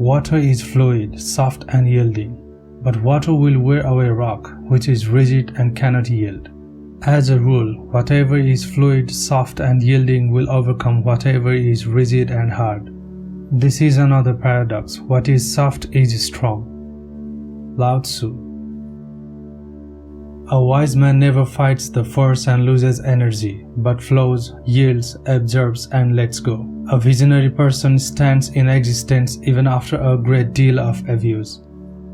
Water is fluid, soft and yielding, but water will wear away rock, which is rigid and cannot yield. As a rule, whatever is fluid, soft and yielding will overcome whatever is rigid and hard. This is another paradox. What is soft is strong. Lao Tzu. A wise man never fights the force and loses energy, but flows, yields, absorbs and lets go. A visionary person stands in existence even after a great deal of abuse.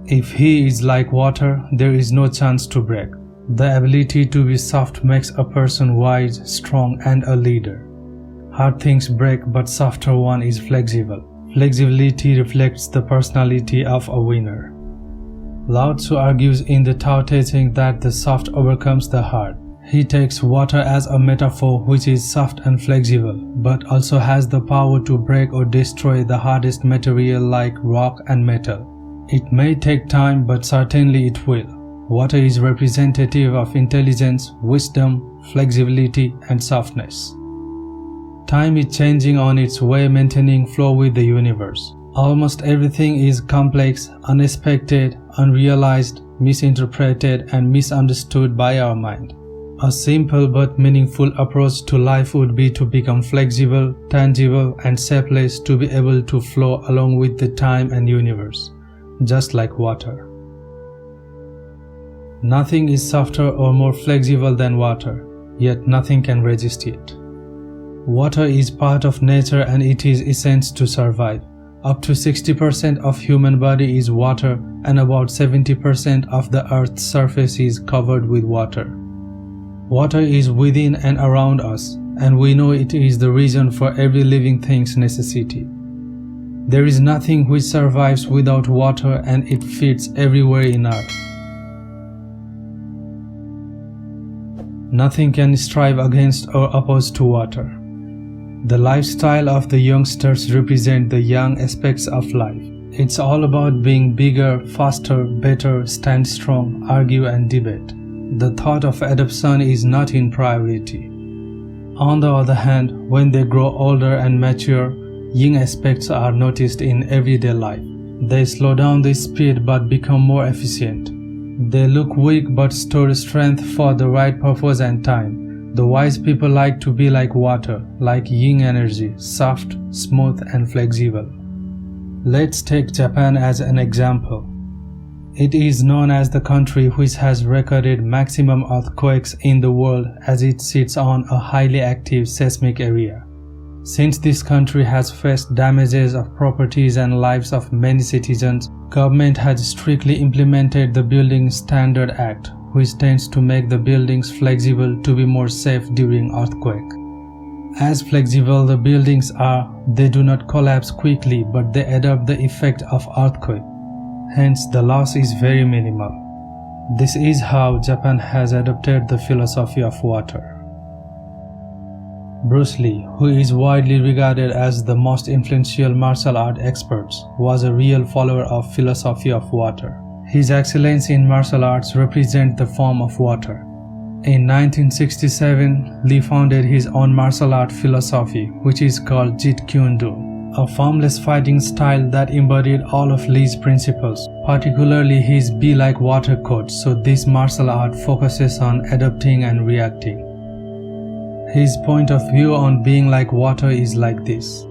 If he is like water, there is no chance to break. The ability to be soft makes a person wise, strong and a leader. Hard things break, but softer one is flexible. Flexibility reflects the personality of a winner. Lao Tzu argues in the Tao Te Ching that the soft overcomes the hard. He takes water as a metaphor which is soft and flexible, but also has the power to break or destroy the hardest material like rock and metal. It may take time, but certainly it will. Water is representative of intelligence, wisdom, flexibility, and softness. Time is changing on its way, maintaining flow with the universe. Almost everything is complex, unexpected, unrealized, misinterpreted, and misunderstood by our mind. A simple but meaningful approach to life would be to become flexible, tangible, and shapeless, to be able to flow along with the time and universe, just like water. Nothing is softer or more flexible than water, yet nothing can resist it. Water is part of nature and it is essential to survive. Up to 60% of human body is water and about 70% of the earth's surface is covered with water. Water is within and around us, and we know it is the reason for every living thing's necessity. There is nothing which survives without water, and it fits everywhere in earth. Nothing can strive against or oppose to water. The lifestyle of the youngsters represent the young aspects of life. It's all about being bigger, faster, better, stand strong, argue and debate. The thought of adoption is not in priority. On the other hand, when they grow older and mature, young aspects are noticed in everyday life. They slow down their speed but become more efficient. They look weak but store strength for the right purpose and time. The wise people like to be like water, like yin energy, soft, smooth and flexible. Let's take Japan as an example. It is known as the country which has recorded maximum earthquakes in the world, as it sits on a highly active seismic area. Since this country has faced damages of properties and lives of many citizens, government has strictly implemented the Building Standard Act, which tends to make the buildings flexible to be more safe during earthquake. As flexible the buildings are, they do not collapse quickly, but they adapt the effect of earthquake. Hence, the loss is very minimal. This is how Japan has adopted the philosophy of water. Bruce Lee, who is widely regarded as the most influential martial art expert, was a real follower of philosophy of water. His excellence in martial arts represents the form of water. In 1967, Lee founded his own martial art philosophy, which is called Jeet Kune Do, a formless fighting style that embodied all of Lee's principles, particularly his Be Like Water code. So this martial art focuses on adapting and reacting. His point of view on being like water is like this.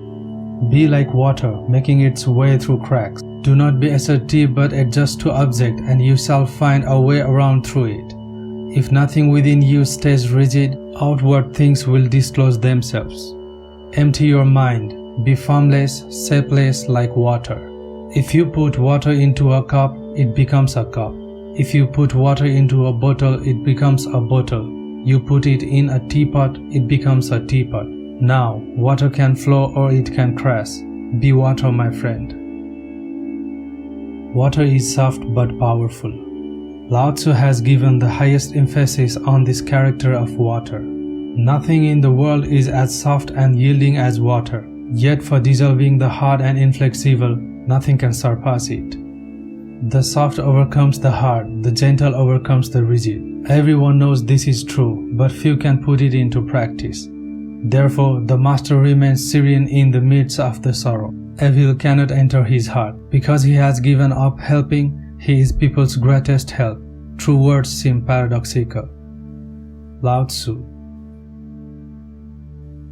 Be like water, making its way through cracks. Do not be assertive but adjust to object and you shall find a way around through it. If nothing within you stays rigid, outward things will disclose themselves. Empty your mind. Be formless, shapeless like water. If you put water into a cup, it becomes a cup. If you put water into a bottle, it becomes a bottle. You put it in a teapot, it becomes a teapot. Now, water can flow or it can crash. Be water, my friend. Water is soft but powerful. Lao Tzu has given the highest emphasis on this character of water. Nothing in the world is as soft and yielding as water. Yet for dissolving the hard and inflexible, nothing can surpass it. The soft overcomes the hard, the gentle overcomes the rigid. Everyone knows this is true, but few can put it into practice. Therefore, the master remains serene in the midst of the sorrow. Evil cannot enter his heart. Because he has given up helping, he is people's greatest help. True words seem paradoxical. Lao Tzu.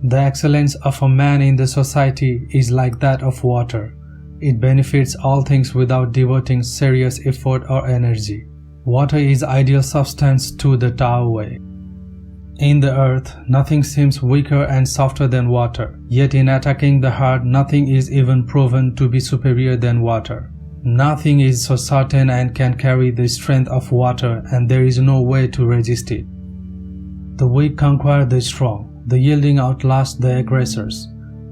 The excellence of a man in the society is like that of water. It benefits all things without devoting serious effort or energy. Water is ideal substance to the Tao way. In the earth, nothing seems weaker and softer than water. Yet in attacking the heart, nothing is even proven to be superior than water. Nothing is so certain and can carry the strength of water, and there is no way to resist it. The weak conquer the strong. The yielding outlasts the aggressors.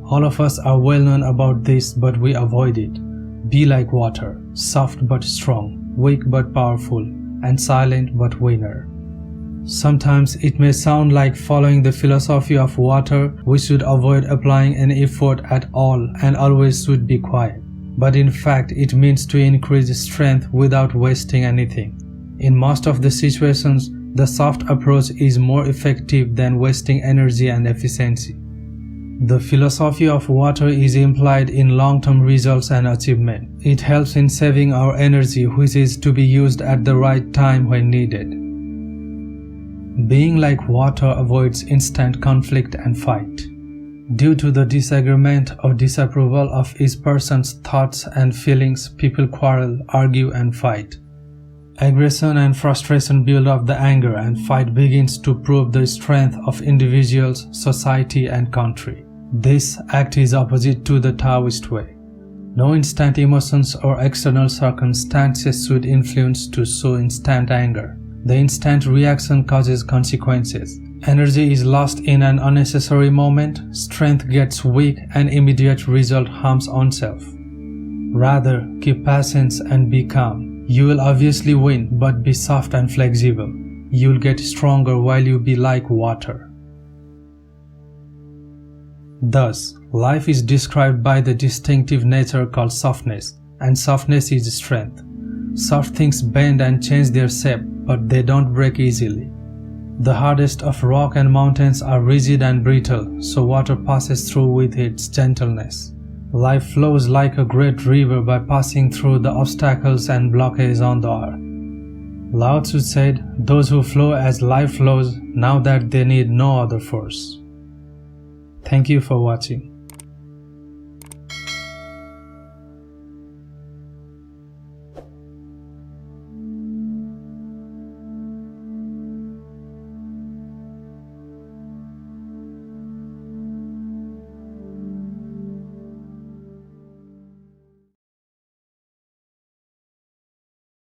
All of us are well known about this, but we avoid it. Be like water, soft but strong, weak but powerful, and silent but winner. Sometimes it may sound like following the philosophy of water, we should avoid applying any effort at all and always should be quiet. But in fact, it means to increase strength without wasting anything. In most of the situations, the soft approach is more effective than wasting energy and efficiency. The philosophy of water is implied in long-term results and achievement. It helps in saving our energy, which is to be used at the right time when needed. Being like water avoids instant conflict and fight. Due to the disagreement or disapproval of each person's thoughts and feelings, people quarrel, argue, and fight. Aggression and frustration build up the anger, and fight begins to prove the strength of individuals, society, and country. This act is opposite to the Taoist way. No instant emotions or external circumstances should influence to show instant anger. The instant reaction causes consequences. Energy is lost in an unnecessary moment, strength gets weak, and immediate result harms oneself. Rather, keep patience and be calm. You will obviously win, but be soft and flexible. You'll get stronger while you be like water. Thus, life is described by the distinctive nature called softness, and softness is strength. Soft things bend and change their shape, but they don't break easily. The hardest of rock and mountains are rigid and brittle, so water passes through with its gentleness. Life flows like a great river by passing through the obstacles and blockades on the earth. Lao Tzu said, "Those who flow as life flows, now that they need no other force." Thank you for watching.